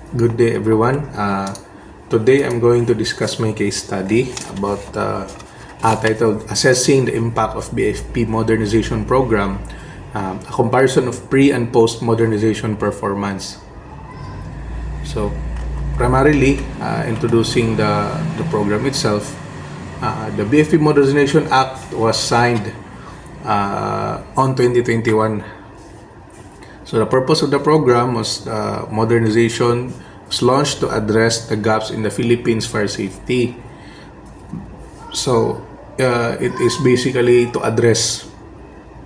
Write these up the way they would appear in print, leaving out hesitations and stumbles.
Good day, everyone. Today, I'm going to discuss my case study about titled Assessing the Impact of BFP Modernization Program, a comparison of pre- and post-modernization performance. So, primarily, introducing the program itself, the BFP Modernization Act was signed on 2021. So the purpose of the program was modernization was launched to address the gaps in the Philippines fire safety. So it is basically to address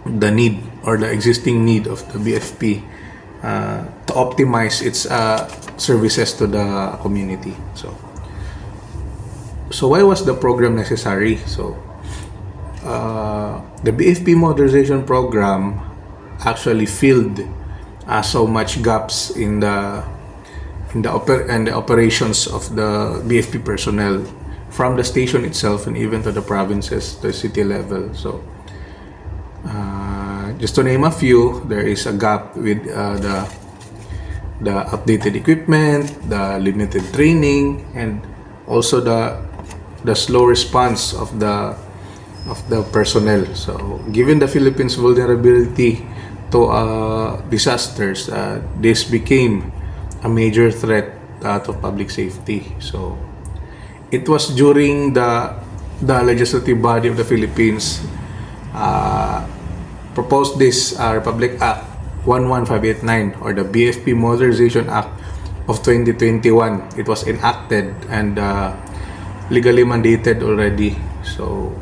the need or the existing need of the BFP to optimize its services to the community. So why was the program necessary? So the BFP modernization program actually filled so much gaps in the operations of the BFP personnel from the station itself and even to the provinces, the city level. So just to name a few, there is a gap with the updated equipment, the limited training, and also the slow response of the personnel. So given the Philippines' vulnerability to disasters, this became a major threat to public safety. So it was during the legislative body of the Philippines proposed this Republic Act 11589 or the BFP Modernization Act of 2021. It was enacted and legally mandated already. So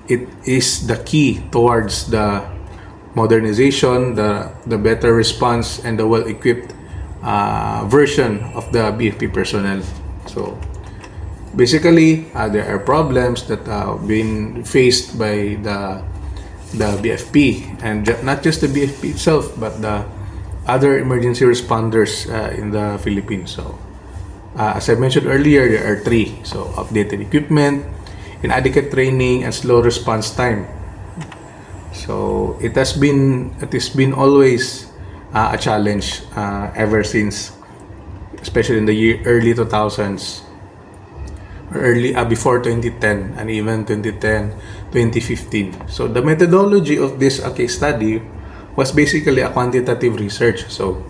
it is the key towards the modernization, the better response, and the well-equipped version of the BFP personnel. So basically, there are problems that have been faced by the BFP, and not just the BFP itself, but the other emergency responders in the Philippines. So as I mentioned earlier, there are three. So updated equipment, inadequate training, and slow response time. So it has been always a challenge ever since, especially in the early 2000s, or early before 2010 and even 2010, 2015. So the methodology of this case study was basically a quantitative research. So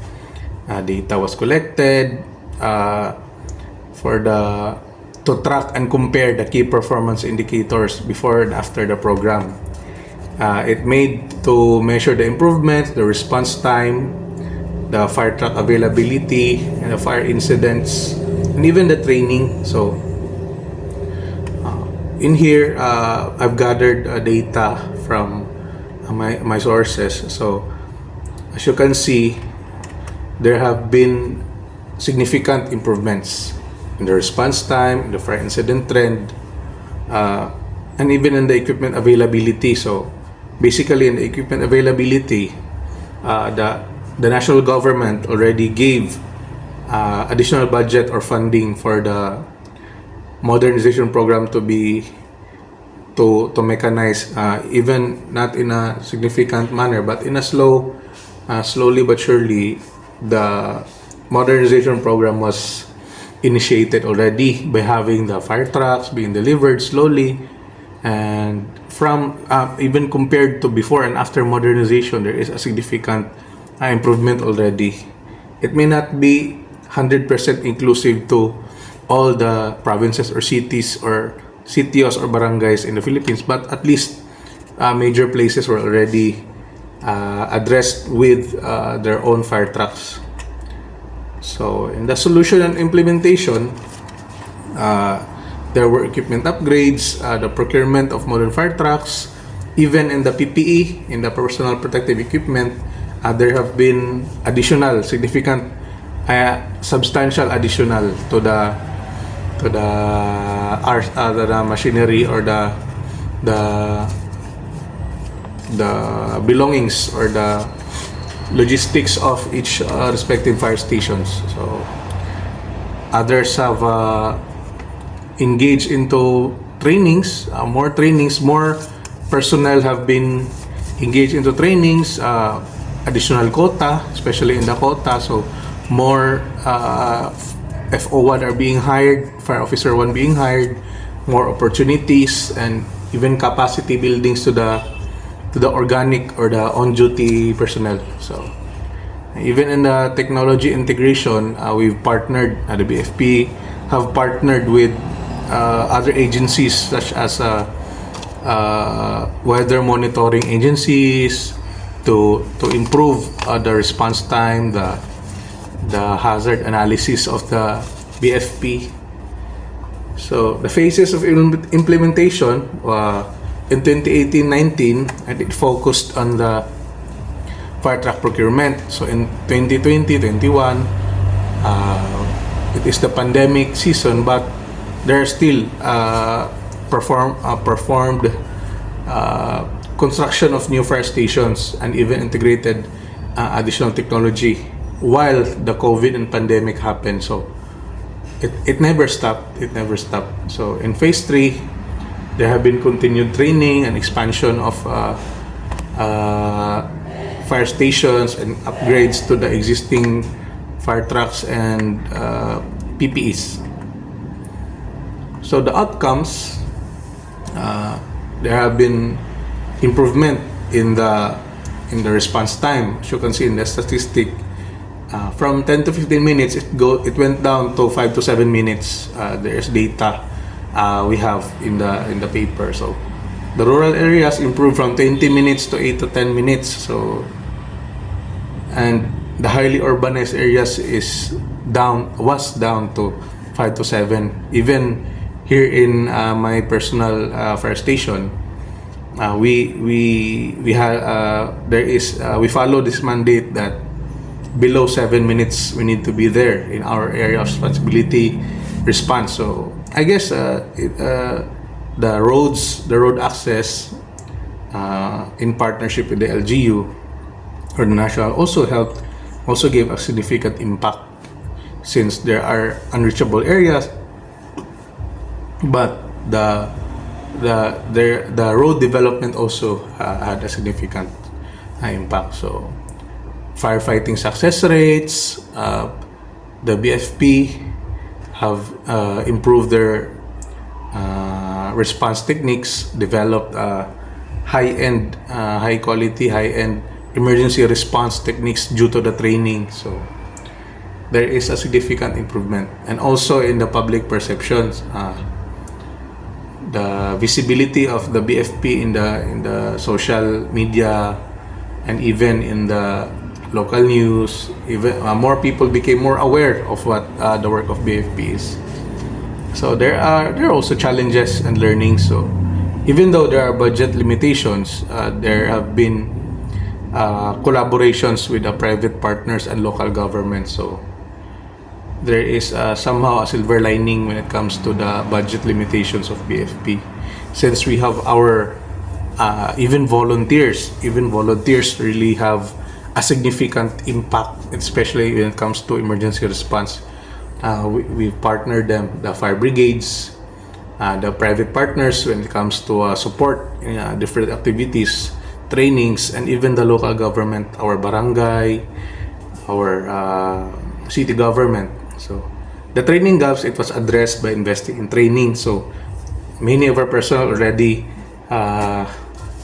data was collected to track and compare the key performance indicators before and after the program. It made to measure the improvements, the response time, the fire truck availability, and the fire incidents, and even the training. So in here, I've gathered data from my sources. So as you can see, there have been significant improvements in the response time, in the fire incident trend, and even in the equipment availability. So basically, in the equipment availability, the national government already gave additional budget or funding for the modernization program to mechanize, even not in a significant manner, but in a slowly but surely. The modernization program was initiated already by having the fire trucks being delivered slowly. And from even compared to before and after modernization, there is a significant improvement already. It may not be 100% inclusive to all the provinces or cities or sitios or barangays in the Philippines, but at least major places were already addressed with their own fire trucks. So in the solution and implementation, there were equipment upgrades, the procurement of modern fire trucks, even in the PPE, in the personal protective equipment, there have been additional, significant, substantial additional to the machinery or the belongings or the logistics of each respective fire stations. So others have engaged into trainings, more personnel have been engaged into trainings, additional quota, especially in the quota. So more FO1 are being hired, Fire Officer 1 being hired, more opportunities, and even capacity buildings to the organic or the on-duty personnel. So even in the technology integration, we've partnered, the BFP have partnered with other agencies such as weather monitoring agencies to improve the response time, the hazard analysis of the BFP. So the phases of implementation in 2018-19, and it focused on the fire truck procurement. So in 2020-21, it is the pandemic season, but there are still performed construction of new fire stations and even integrated additional technology while the COVID and pandemic happened. So it never stopped. It never stopped. So in phase 3, there have been continued training and expansion of fire stations and upgrades to the existing fire trucks and PPEs. So the outcomes, there have been improvement in the response time. As you can see in the statistic, from 10 to 15 minutes, it went down to 5 to 7 minutes. There's data we have in the paper. So the rural areas improved from 20 minutes to 8 to 10 minutes. So, and the highly urbanized areas was down to 5 to 7. Even here in my personal fire station, we follow this mandate that below 7 minutes we need to be there in our area of responsibility response. So I guess the road access in partnership with the LGU or the national also gave a significant impact, since there are unreachable areas, but the road development also had a significant impact. So firefighting success rates, the BFP have improved their response techniques, developed high-end, high-quality, high-end emergency response techniques due to the training. So there is a significant improvement. And also in the public perceptions, the visibility of the BFP in the social media and even in the local news, even more people became more aware of what the work of BFP is. So there are also challenges and learning. So even though there are budget limitations, there have been collaborations with the private partners and local governments. So there is somehow a silver lining when it comes to the budget limitations of BFP, since we have our even volunteers really have a significant impact, especially when it comes to emergency response. We've partnered them, the fire brigades, the private partners when it comes to support in different activities, trainings, and even the local government, our barangay, our city government. So the training gaps, it was addressed by investing in training. So many of our personnel already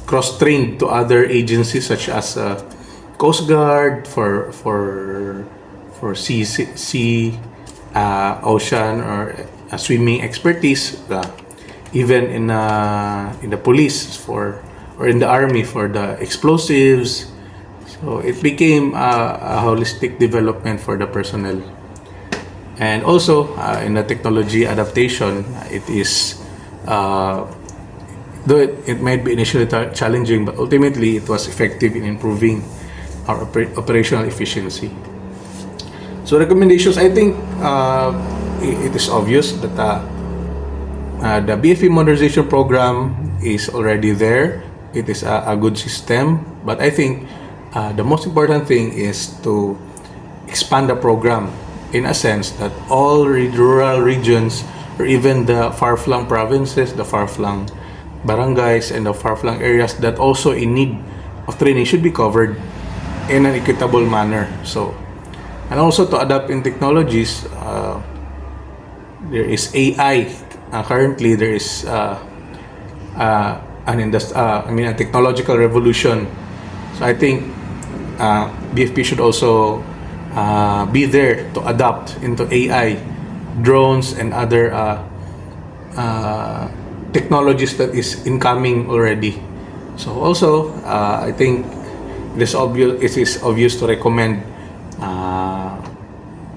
cross-trained to other agencies such as Coast Guard for sea, ocean or swimming expertise, even in the police or in the army for the explosives. So it became a holistic development for the personnel. And also in the technology adaptation, it is though it might be initially challenging, but ultimately it was effective in improving our operational efficiency. So recommendations, I think it is obvious that the BFP modernization program is already there. It is a good system, but I think the most important thing is to expand the program in a sense that all rural regions or even the far-flung provinces, the far-flung barangays, and the far-flung areas that also in need of training should be covered in an equitable manner. So And also to adapt in technologies, there is AI. Currently, there is a technological revolution. So I think BFP should also be there to adapt into AI, drones, and other technologies that is incoming already. So also, I think it is obvious to recommend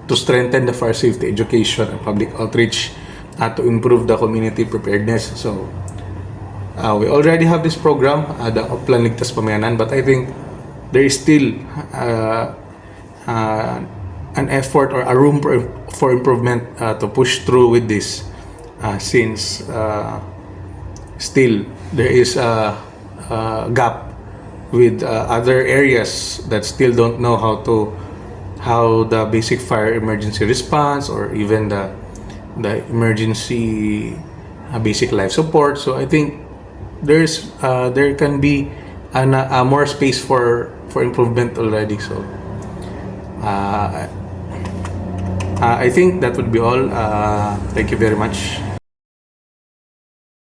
to strengthen the fire safety education and public outreach to improve the community preparedness. So we already have this program, the Uplan Ligtas Pamayanan, but I think there is still an effort or a room for improvement to push through with this, since still there is a gap with other areas that still don't know how the basic fire emergency response, or even the emergency basic life support. So I think there can be more space for improvement already. So I think that would be all. Thank you very much.